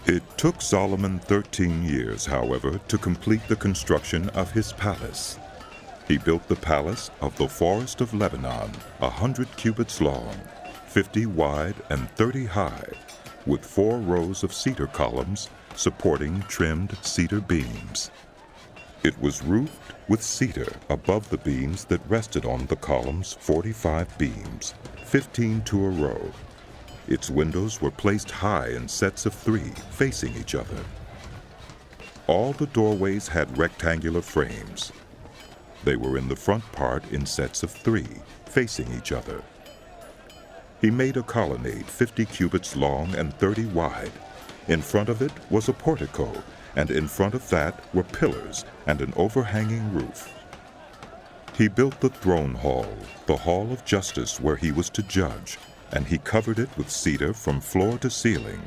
It took Solomon 13 years, however, to complete the construction of his palace. He built the palace of the forest of Lebanon, 100 cubits long, 50 wide, and 30 high, with 4 rows of cedar columns supporting trimmed cedar beams. It was roofed with cedar above the beams that rested on the columns, 45 beams, 15 to a row. Its windows were placed high in sets of 3, facing each other. All the doorways had rectangular frames. They were in the front part in sets of 3, facing each other. He made a colonnade 50 cubits long and 30 wide. In front of it was a portico, and in front of that were pillars and an overhanging roof. He built the throne hall, the hall of justice where he was to judge, and he covered it with cedar from floor to ceiling,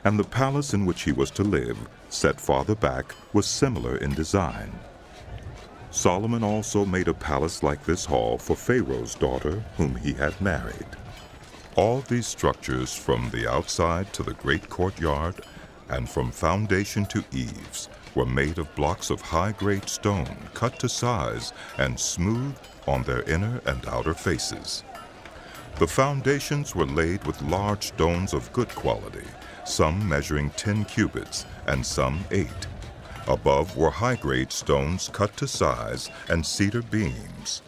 and the palace in which he was to live, set farther back, was similar in design. Solomon also made a palace like this hall for Pharaoh's daughter, whom he had married. All these structures, from the outside to the great courtyard, and from foundation to eaves, were made of blocks of high-grade stone, cut to size and smoothed on their inner and outer faces. The foundations were laid with large stones of good quality, some measuring 10 cubits and some 8. Above were high-grade stones cut to size and cedar beams.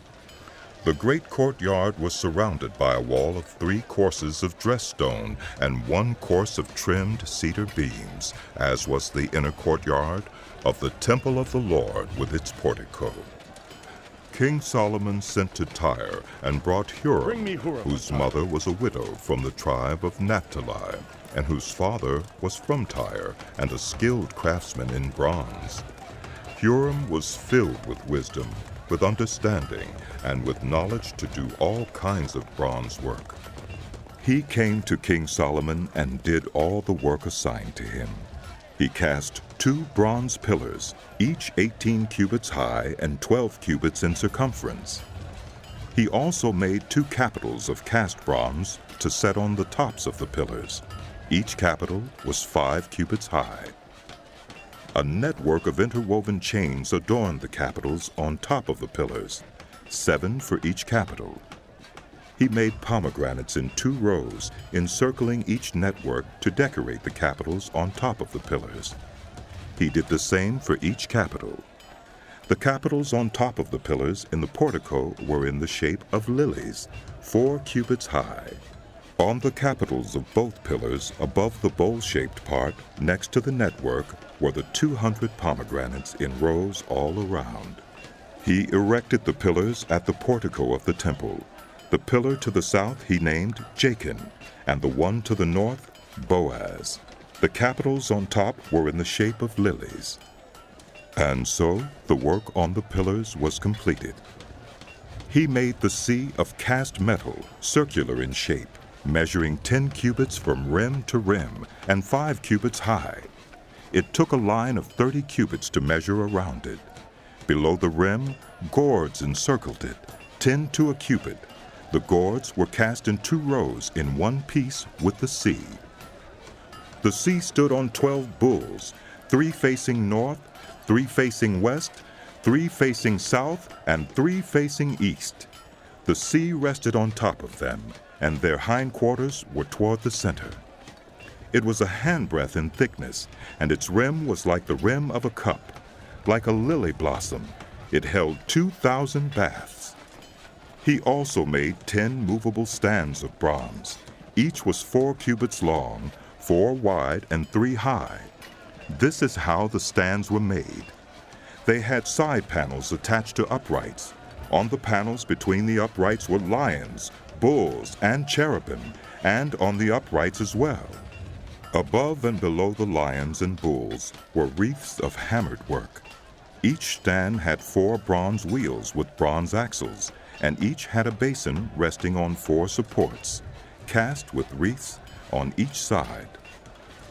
The great courtyard was surrounded by a wall of 3 courses of dressed stone and 1 course of trimmed cedar beams, as was the inner courtyard of the temple of the Lord with its portico. King Solomon sent to Tyre and brought Huram, whose mother was a widow from the tribe of Naphtali, and whose father was from Tyre and a skilled craftsman in bronze. Huram was filled with wisdom, with understanding, and with knowledge to do all kinds of bronze work. He came to King Solomon and did all the work assigned to him. He cast 2 bronze pillars, each 18 cubits high and 12 cubits in circumference. He also made 2 capitals of cast bronze to set on the tops of the pillars. Each capital was 5 cubits high. A network of interwoven chains adorned the capitals on top of the pillars, 7 for each capital. He made pomegranates in 2 rows, encircling each network to decorate the capitals on top of the pillars. He did the same for each capital. The capitals on top of the pillars in the portico were in the shape of lilies, 4 cubits high. On the capitals of both pillars, above the bowl-shaped part, next to the network, were the 200 pomegranates in rows all around. He erected the pillars at the portico of the temple. The pillar to the south he named Jachin, and the one to the north, Boaz. The capitals on top were in the shape of lilies. And so the work on the pillars was completed. He made the sea of cast metal, circular in shape, measuring 10 cubits from rim to rim, and 5 cubits high. It took a line of 30 cubits to measure around it. Below the rim, gourds encircled it, 10 to a cubit. The gourds were cast in 2 rows in one piece with the sea. The sea stood on 12 bulls, 3 facing north, 3 facing west, 3 facing south, and 3 facing east. The sea rested on top of them, and their hindquarters were toward the center. It was a handbreadth in thickness, and its rim was like the rim of a cup. Like a lily blossom, it held 2,000 baths. He also made 10 movable stands of bronze. Each was 4 cubits long, 4 wide, and 3 high. This is how the stands were made. They had side panels attached to uprights. On the panels between the uprights were lions, bulls, and cherubim, and on the uprights as well. Above and below the lions and bulls were wreaths of hammered work. Each stand had 4 bronze wheels with bronze axles, and each had a basin resting on 4 supports, cast with wreaths on each side.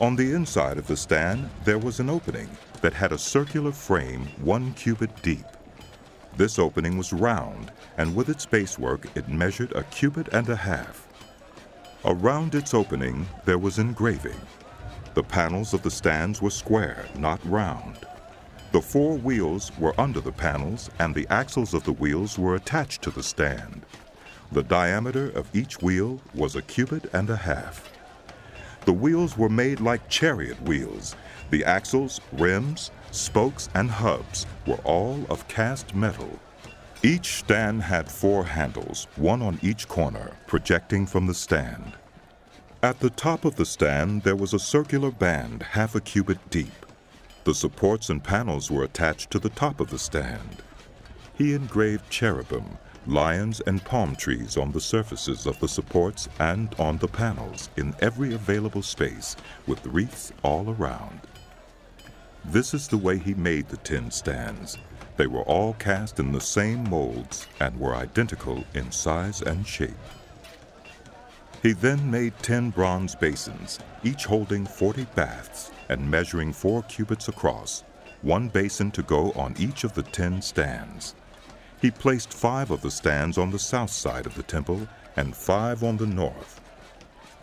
On the inside of the stand there was an opening that had a circular frame 1 cubit deep. This opening was round, and with its basework it measured 1.5 cubits. Around its opening there was engraving. The panels of the stands were square, not round. The 4 wheels were under the panels, and the axles of the wheels were attached to the stand. The diameter of each wheel was 1.5 cubits. The wheels were made like chariot wheels. The axles, rims, spokes, and hubs were all of cast metal. Each stand had 4 handles, one on each corner, projecting from the stand. At the top of the stand there was a circular band 1/2 cubit deep. The supports and panels were attached to the top of the stand. He engraved cherubim, lions, and palm trees on the surfaces of the supports and on the panels in every available space, with wreaths all around. This is the way he made the 10 stands. They were all cast in the same molds and were identical in size and shape. He then made 10 bronze basins, each holding 40 baths and measuring 4 cubits across, 1 basin to go on each of the 10 stands. He placed 5 of the stands on the south side of the temple and 5 on the north.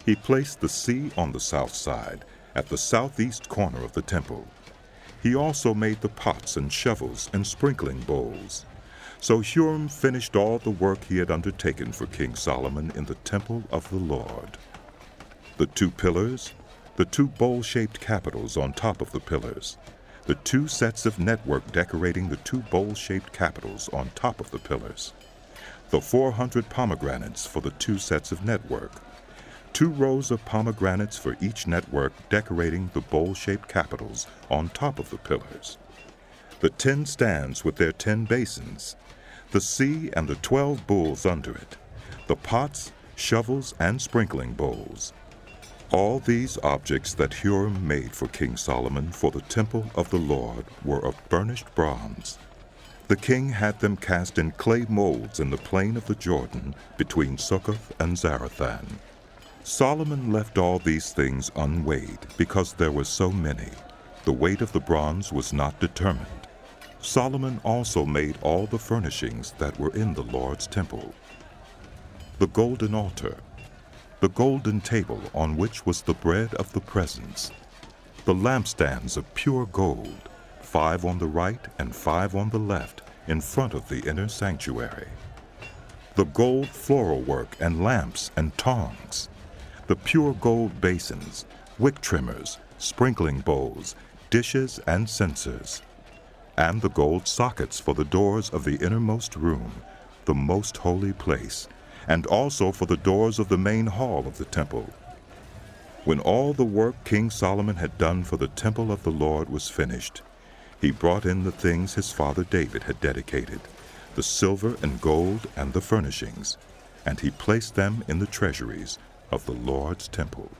He placed the sea on the south side, at the southeast corner of the temple. He also made the pots and shovels and sprinkling bowls. So Huram finished all the work he had undertaken for King Solomon in the temple of the Lord. The 2 pillars, the 2 bowl-shaped capitals on top of the pillars, the 2 sets of network decorating the 2 bowl-shaped capitals on top of the pillars, the 400 pomegranates for the 2 sets of network, 2 rows of pomegranates for each network decorating the bowl-shaped capitals on top of the pillars, the 10 stands with their 10 basins, the sea and the 12 bulls under it, the pots, shovels, and sprinkling bowls. All these objects that Huram made for King Solomon for the temple of the Lord were of burnished bronze. The king had them cast in clay molds in the plain of the Jordan between Succoth and Zarethan. Solomon left all these things unweighed because there were so many. The weight of the bronze was not determined. Solomon also made all the furnishings that were in the Lord's temple: the golden altar, the golden table on which was the bread of the presence, the lampstands of pure gold, 5 on the right and 5 on the left in front of the inner sanctuary, the gold floral work and lamps and tongs, the pure gold basins, wick trimmers, sprinkling bowls, dishes, and censers, and the gold sockets for the doors of the innermost room, the most holy place, and also for the doors of the main hall of the temple. When all the work King Solomon had done for the temple of the Lord was finished, he brought in the things his father David had dedicated, the silver and gold and the furnishings, and he placed them in the treasuries of the Lord's temple.